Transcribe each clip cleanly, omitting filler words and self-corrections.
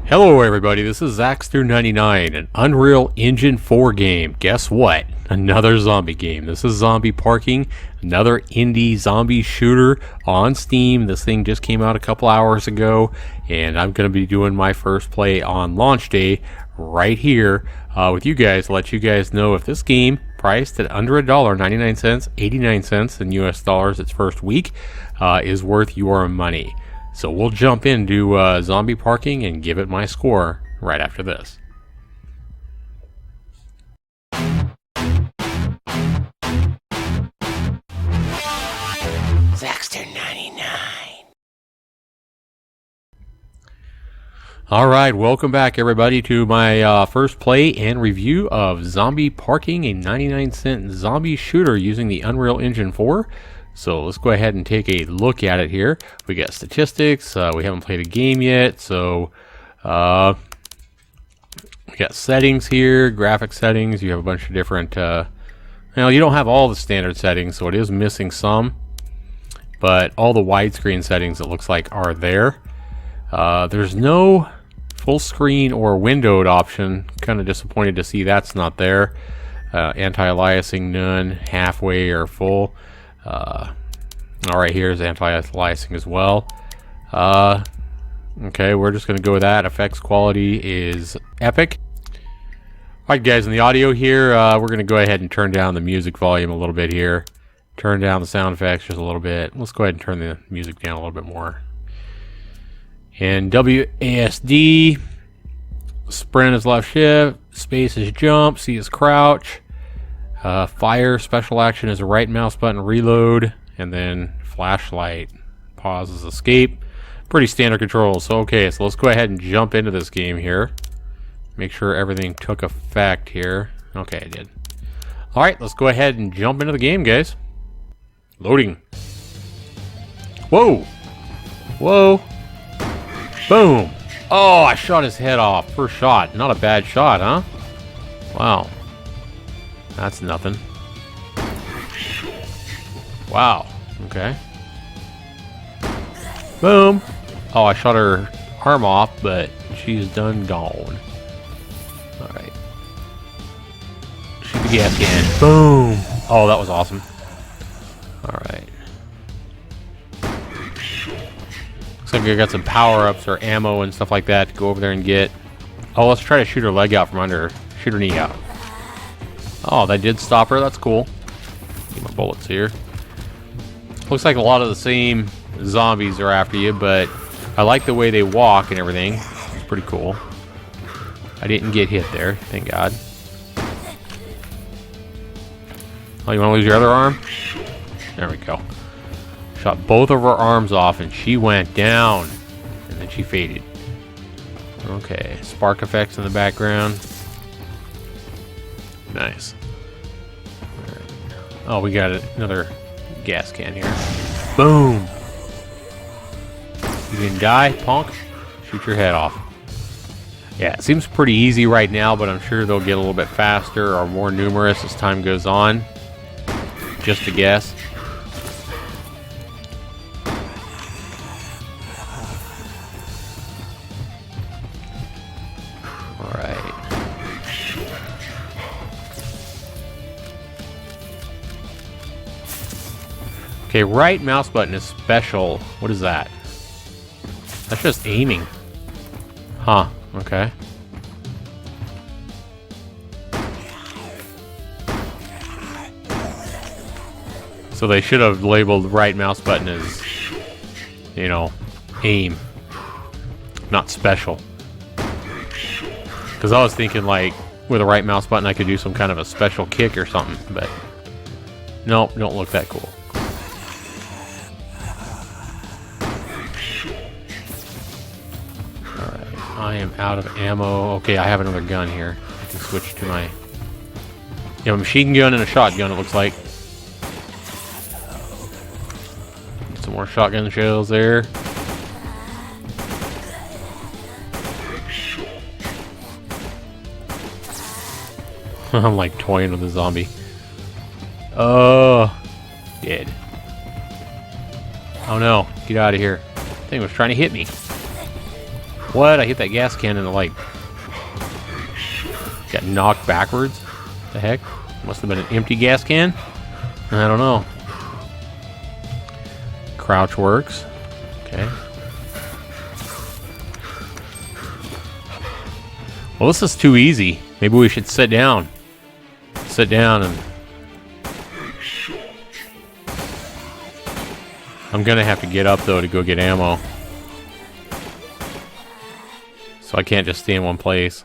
Hello everybody, this is Zaxter99, an Unreal Engine 4 game. Guess what? Another zombie game. This is Zombie Parking, another indie zombie shooter on Steam. This thing just came out a couple hours ago, and I'm going to be doing my first play on launch day right here with you guys to let you guys know if this game, priced at under $1, 99 cents, 89 cents in US dollars its first week, is worth your money. So we'll jump into Zombie Parking and give it my score right after this. Zaxter99. Alright, welcome back everybody to my first play and review of Zombie Parking, a 99-cent zombie shooter using the Unreal Engine 4. So let's go ahead and take a look at it here. We got statistics. We haven't played a game yet, so we got settings here, graphic settings. You have a bunch of different. Now you don't have all the standard settings, so it is missing some. But all the widescreen settings, it looks like, are there. There's no full screen or windowed option. Kind of disappointed to see that's not there. Anti-aliasing, none. Halfway or full. Alright, here's anti-aliasing as well. Okay, we're just going to go with that. Effects quality is epic. Alright guys, in the audio here, we're going to go ahead and turn down the music volume a little bit here. Turn down the sound effects just a little bit. Let's go ahead and turn the music down a little bit more. And WASD, sprint is left shift, space is jump, C is crouch. Fire, special action is a right mouse button, reload, and then flashlight, pause is escape. Pretty standard controls. So okay, so let's go ahead and jump into this game here. Make sure everything took effect here. Okay, it did. Alright, let's go ahead and jump into the game, guys. Loading. Whoa! Whoa! Boom! Oh, I shot his head off. First shot. Not a bad shot, huh? Wow. That's nothing. Wow. Okay. Boom. Oh, I shot her arm off, but she's done gone. Alright. Shoot the gas can. Boom. Oh, that was awesome. Alright. Looks like I got some power-ups or ammo and stuff like that to go over there and get. Oh, let's try to shoot her leg out from under. Shoot her knee out. Oh, that did stop her. That's cool. Get my bullets here. Looks like a lot of the same zombies are after you, but I like the way they walk and everything. It's pretty cool. I didn't get hit there, thank God. Oh, you want to lose your other arm? There we go. Shot both of her arms off, and she went down. And then she faded. Okay, spark effects in the background. Nice. Right. Oh, we got another gas can here. Boom! You didn't die, punk? Shoot your head off. Yeah, it seems pretty easy right now, but I'm sure they'll get a little bit faster or more numerous as time goes on. Just a guess. Okay, right mouse button is special. What is that? That's just aiming. Huh, okay. So they should have labeled right mouse button as, you know, aim. Not special. Because I was thinking like, with a right mouse button I could do some kind of a special kick or something, but nope, don't look that cool. I am out of ammo. Okay, I have another gun here. I can switch to my... a machine gun and a shotgun, it looks like. Some more shotgun shells there. I'm like toying with a zombie. Oh, dead. Oh no, get out of here. Thing was trying to hit me. What? I hit that gas can and it, like, got knocked backwards. The heck? Must have been an empty gas can? I don't know. Crouch works. Okay. Well, this is too easy. Maybe we should sit down. Sit down and... I'm gonna have to get up, though, to go get ammo. So I can't just stay in one place.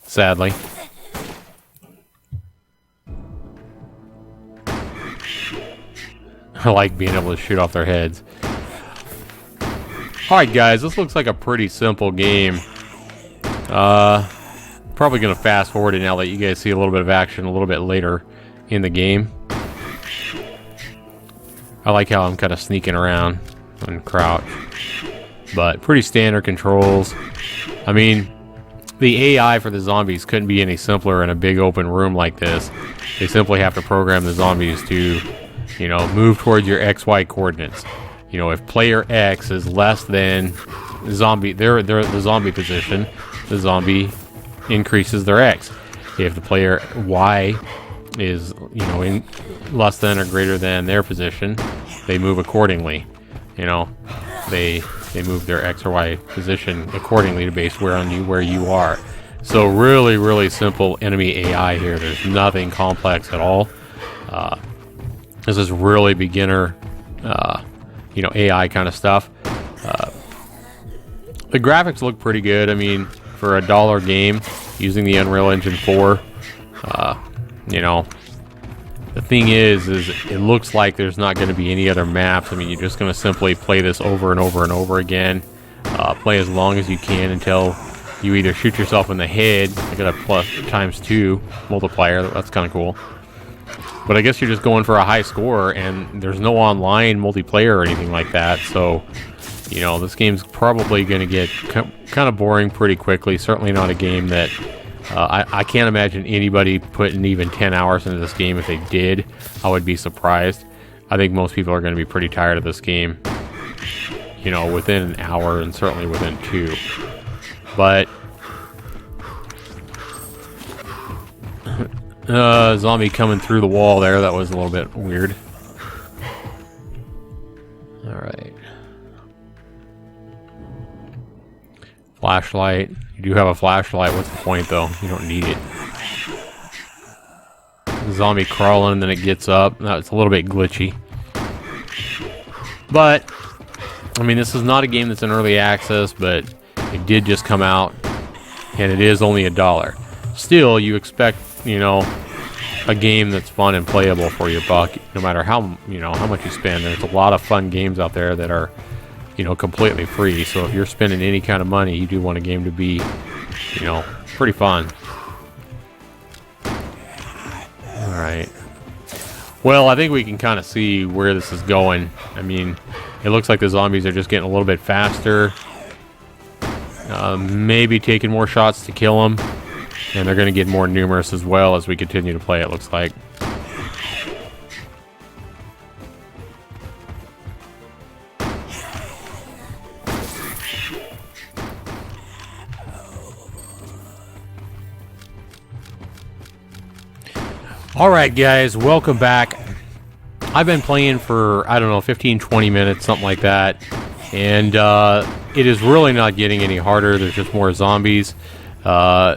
Sadly. I like being able to shoot off their heads. Alright guys, this looks like a pretty simple game. Probably gonna fast forward it now that you guys see a little bit of action a little bit later in the game. I like how I'm kind of sneaking around and crouch. But pretty standard controls. I mean, the AI for the zombies couldn't be any simpler in a big open room like this. They simply have to program the zombies to, you know, move towards your XY coordinates. You know, if player X is less than zombie, they're the zombie position, the zombie increases their X. If the player Y is, you know, in less than or greater than their position, they move accordingly. You know, they move their X or Y position accordingly to base where you are. So really, really simple enemy AI here. There's nothing complex at all. This is really beginner, you know, AI kind of stuff. The graphics look pretty good. I mean, for a $1 game using the Unreal Engine 4, you know, the thing is it looks like there's not going to be any other maps. I mean, you're just going to simply play this over and over and over again. Play as long as you can until you either shoot yourself in the head. I got a +2 multiplier. That's kind of cool. But I guess you're just going for a high score, and there's no online multiplayer or anything like that. So, you know, this game's probably going to get kind of boring pretty quickly. Certainly not a game that... I can't imagine anybody putting even 10 hours into this game. If they did, I would be surprised. I think most people are going to be pretty tired of this game, you know, within an hour and certainly within 2. But... zombie coming through the wall there. That was a little bit weird. Alright. Flashlight. You do have a flashlight. What's the point, though? You don't need it. Zombie crawling, and then it gets up. Now it's a little bit glitchy. But, I mean, this is not a game that's in early access, but it did just come out, and it is only $1. Still, you expect, you know, a game that's fun and playable for your buck, no matter how, you know, how much you spend. There's a lot of fun games out there that are, you know, completely free. So if you're spending any kind of money, you do want a game to be, you know, pretty fun. Alright. Well, I think we can kind of see where this is going. I mean, it looks like the zombies are just getting a little bit faster. Maybe taking more shots to kill them. And they're going to get more numerous as well as we continue to play, it looks like. Alright guys, welcome back. I've been playing for, I don't know, 15-20 minutes, something like that. And it is really not getting any harder. There's just more zombies. But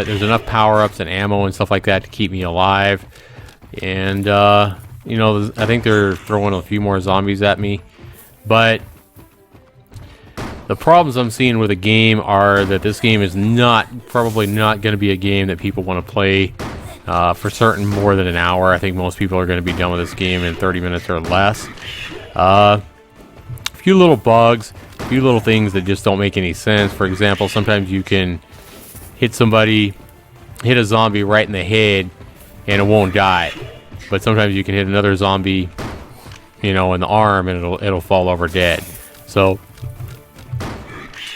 there's enough power-ups and ammo and stuff like that to keep me alive. And, you know, I think they're throwing a few more zombies at me. But the problems I'm seeing with the game are that this game is probably not going to be a game that people want to play for certain more than an hour. I think most people are going to be done with this game in 30 minutes or less. A few little bugs, a few little things that just don't make any sense. For example, sometimes you can hit a zombie right in the head and it won't die. But sometimes you can hit another zombie, you know, in the arm and it'll fall over dead. So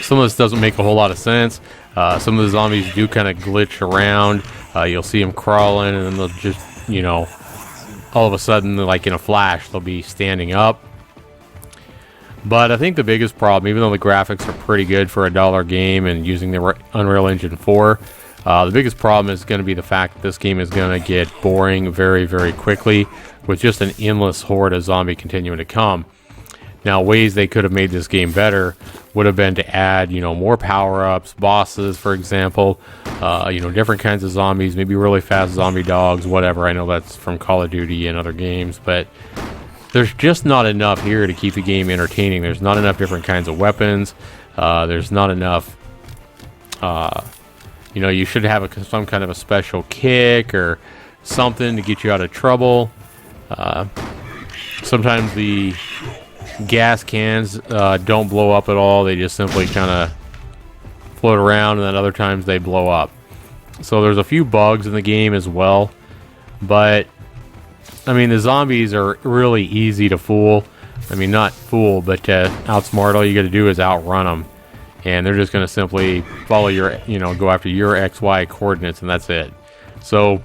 some of this doesn't make a whole lot of sense. Some of the zombies do kind of glitch around. You'll see them crawling and then they'll just, you know, all of a sudden, like in a flash, they'll be standing up. But I think the biggest problem, even though the graphics are pretty good for a $1 game and using the Unreal Engine 4, the biggest problem is going to be the fact that this game is going to get boring very, very quickly with just an endless horde of zombie continuing to come. Now, ways they could have made this game better would have been to add, more power-ups, bosses, for example, different kinds of zombies, maybe really fast zombie dogs, whatever. I know that's from Call of Duty and other games, but there's just not enough here to keep the game entertaining. There's not enough different kinds of weapons. There's not enough, you should have some kind of a special kick or something to get you out of trouble. Sometimes the gas cans don't blow up at all. They just simply kind of float around, and then other times they blow up. So there's a few bugs in the game as well. But I mean, the zombies are really easy to fool. I mean, not fool, but to outsmart. All you got to do is outrun them, and they're just going to simply follow your, go after your XY coordinates, and that's it. So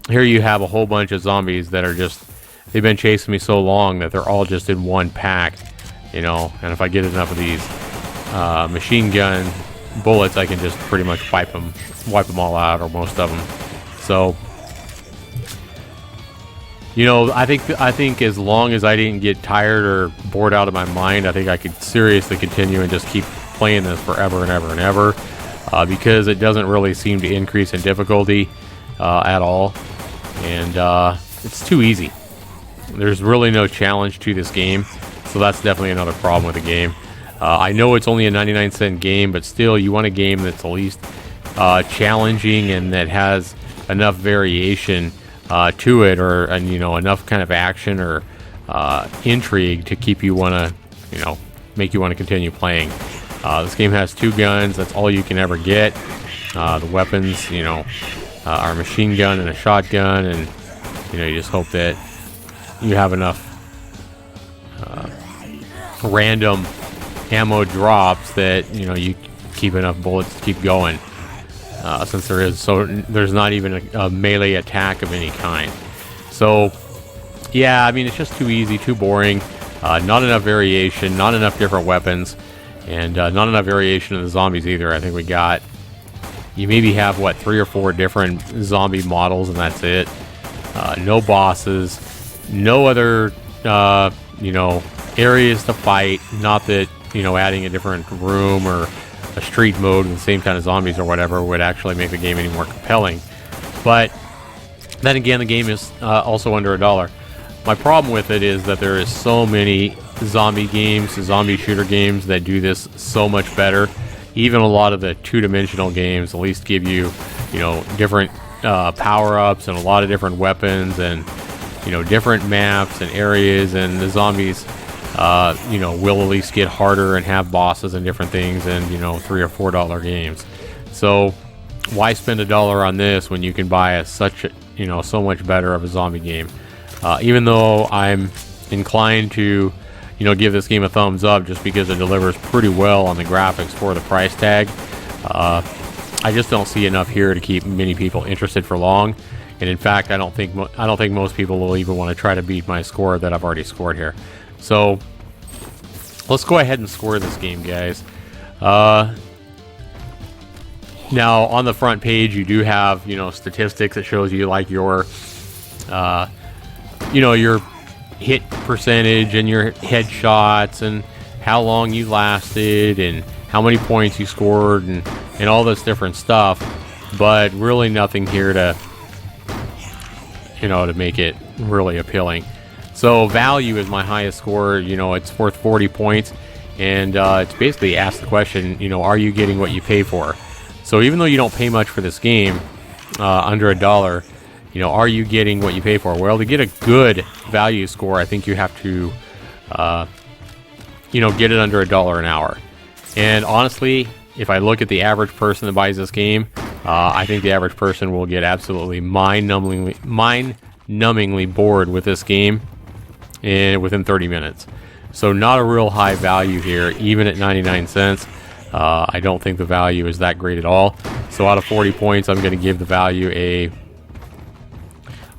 here you have a whole bunch of zombies that are just, they've been chasing me so long that they're all just in one pack, and if I get enough of these machine gun bullets, I can just pretty much wipe them all out, or most of them. So, I think as long as I didn't get tired or bored out of my mind, I think I could seriously continue and just keep playing this forever and ever and ever, because it doesn't really seem to increase in difficulty at all, and it's too easy. There's really no challenge to this game, so that's definitely another problem with the game. I know it's only a 99-cent game, but still, you want a game that's at least challenging and that has enough variation to it, or enough kind of action or intrigue to keep you want to, make you want to continue playing. This game has 2 guns. That's all you can ever get. The weapons, are a machine gun and a shotgun, and you just hope that you have enough random ammo drops that you keep enough bullets to keep going. Since there's not even a melee attack of any kind. So, yeah, I mean, it's just too easy, too boring. Not enough variation, not enough different weapons, and not enough variation of the zombies either. I think you maybe have, 3 or 4 different zombie models, and that's it. No bosses, no other, areas to fight. Not that, adding a different room or a street mode with the same kind of zombies or whatever would actually make the game any more compelling. But then again, the game is also under $1. My problem with it is that there is so many zombie games, zombie shooter games that do this so much better. Even a lot of the two-dimensional games at least give you, different power-ups and a lot of different weapons and, different maps and areas, and the zombies will at least get harder and have bosses and different things in, $3 or $4 games. So why spend $1 on this when you can buy so much better of a zombie game? Even though I'm inclined to, give this game a thumbs up just because it delivers pretty well on the graphics for the price tag, I just don't see enough here to keep many people interested for long. And in fact, I don't think most people will even want to try to beat my score that I've already scored here. So let's go ahead and score this game, guys. Now on the front page, you do have, statistics that shows you your your hit percentage and your headshots and how long you lasted and how many points you scored and all this different stuff. But really nothing here to, to make it really appealing. So value is my highest score. It's worth 40 points, and it's basically asked the question, are you getting what you pay for? So even though you don't pay much for this game, under $1, are you getting what you pay for? Well, to get a good value score, I think you have to, get it under $1 an hour. And honestly, if I look at the average person that buys this game, I think the average person will get absolutely mind-numbingly bored with this game within 30 minutes. So not a real high value here, even at 99 cents. I don't think the value is that great at all. So out of 40 points, I'm going to give the value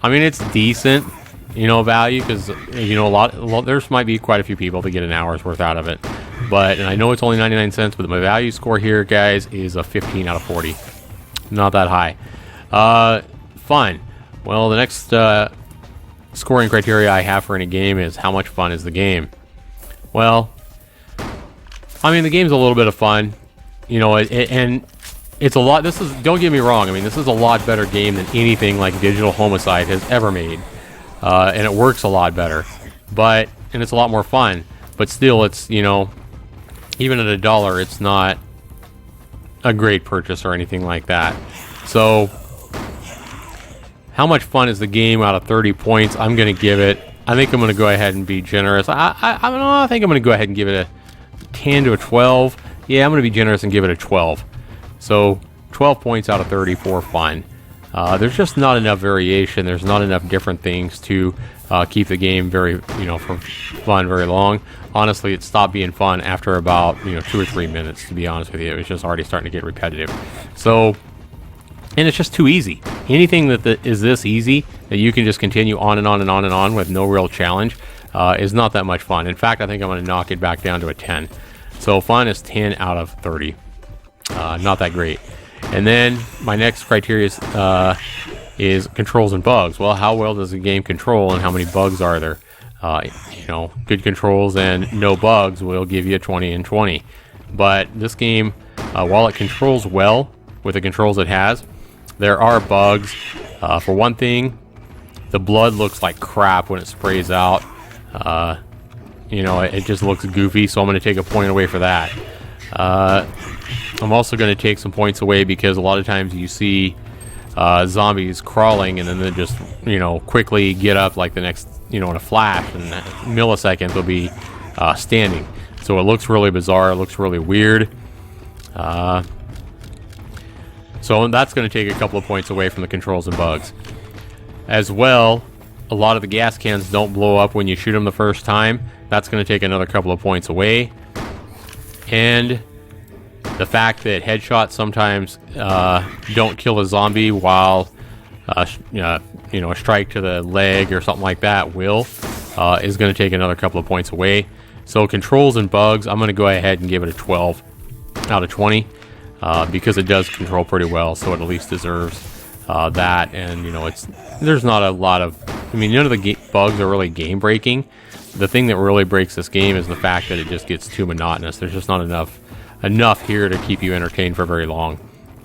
it's decent, value, because a lot there's might be quite a few people to get an hour's worth out of it. And I know it's only 99 cents, but my value score here, guys, is a 15 out of 40. Not that high. Fun. Well, the next scoring criteria I have for any game is how much fun is the game. Well, I mean, the game's a little bit of fun, and it's a lot. Don't get me wrong. I mean, this is a lot better game than anything like Digital Homicide has ever made, and it works a lot better. And it's a lot more fun. But still, it's even at $1, it's not a great purchase or anything like that. So, how much fun is the game out of 30 points? I'm going to give it. I think I'm going to go ahead and be generous. I think I'm going to go ahead and give it a 10 to a 12. Yeah, I'm going to be generous and give it a 12. So 12 points out of 30 for fun. There's just not enough variation. There's not enough different things to keep the game for fun very long. Honestly, it stopped being fun after about 2 or 3 minutes. To be honest with you, it was just already starting to get repetitive. So, and it's just too easy. Anything that is this easy that you can just continue on and on and on and on with no real challenge is not that much fun. In fact, I think I'm going to knock it back down to a 10. So fun is 10 out of 30. Not that great. And then my next criteria is controls and bugs. Well, how well does the game control, and how many bugs are there? Good controls and no bugs will give you a 20 and 20. But this game, while it controls well with the controls it has, there are bugs. For one thing, the blood looks like crap when it sprays out. It just looks goofy, so I'm going to take a point away for that. I'm also going to take some points away because a lot of times you see zombies crawling and then they just, quickly get up like the next, in a flash, and a millisecond they'll be standing. So it looks really bizarre. It looks really weird. So that's going to take a couple of points away from the controls and bugs. As well, a lot of the gas cans don't blow up when you shoot them the first time. That's going to take another couple of points away. And the fact that headshots sometimes don't kill a zombie while a strike to the leg or something like that is going to take another couple of points away. So controls and bugs, I'm going to go ahead and give it a 12 out of 20 because it does control pretty well, so it at least deserves that. And there's not a lot of, none of the bugs are really game breaking. The thing that really breaks this game is the fact that it just gets too monotonous. There's just not enough here to keep you entertained for very long.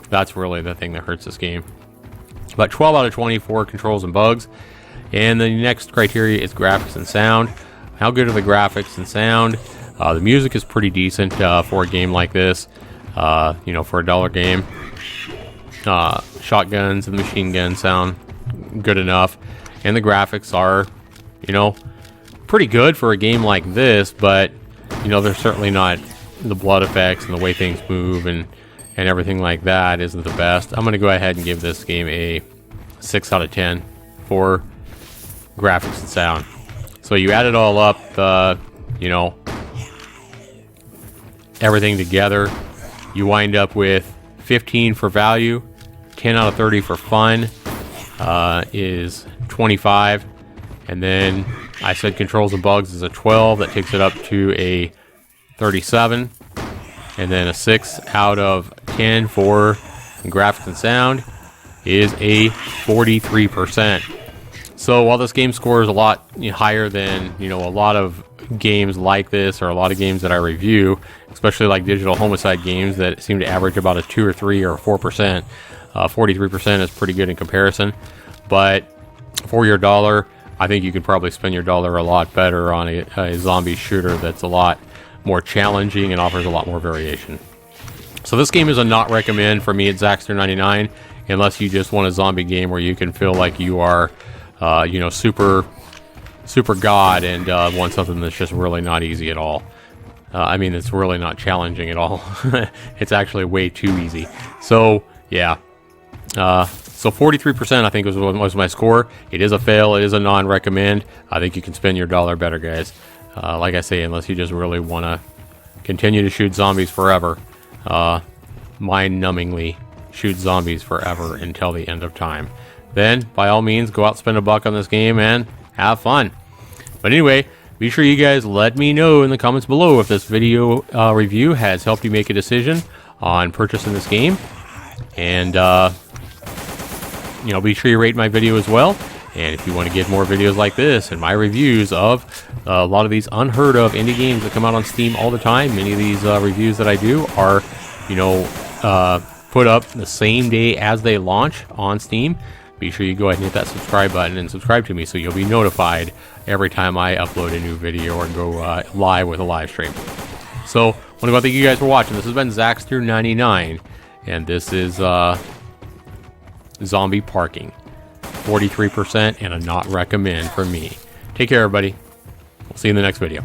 That's really the thing that hurts this game. But 12 out of 20 for controls and bugs. And the next criteria is graphics and sound. How good are the graphics and sound? The music is pretty decent for a game like this. For a $1 game. Shotguns and machine guns sound good enough. And the graphics are, pretty good for a game like this, but, they're certainly not. The blood effects and the way things move and everything like that isn't the best. I'm going to go ahead and give this game a 6 out of 10 for graphics and sound. So you add it all up, everything together, you wind up with 15 for value, 10 out of 30 for fun, is 25. And then I said controls and bugs is a 12. That takes it up to a 37. And then a 6 out of 10 for graphics and sound is a 43%. So while this game scores a lot higher than a lot of games like this, or a lot of games that I review, especially like Digital Homicide games that seem to average about a 2 or 3 or 4%, 43% is pretty good in comparison. But for your $1, I think you could probably spend your $1 a lot better on a zombie shooter that's a lot more challenging and offers a lot more variation. So this game is a not recommend for me at Zaxter99, unless you just want a zombie game where you can feel like you are, super god and want something that's just really not easy at all. It's really not challenging at all. It's actually way too easy. So yeah. So 43% I think was my score. It is a fail. It is a non-recommend. I think you can spend your $1 better, guys. Like I say, unless you just really want to continue to shoot zombies forever, mind-numbingly shoot zombies forever until the end of time, then by all means go out, spend $1 on this game, and have fun. But anyway, be sure you guys let me know in the comments below if this video review has helped you make a decision on purchasing this game. And, you know, be sure you rate my video as well. And if you want to get more videos like this and my reviews of a lot of these unheard of indie games that come out on Steam all the time, many of these reviews that I do are, you know, put up the same day as they launch on Steam. Be sure you go ahead and hit that subscribe button and subscribe to me so you'll be notified every time I upload a new video or go live with a live stream. So, I want to thank you guys for watching. This has been Zaxter99, and this is Zombie Parking. 43% and a not recommend for me. Take care, everybody. We'll see you in the next video.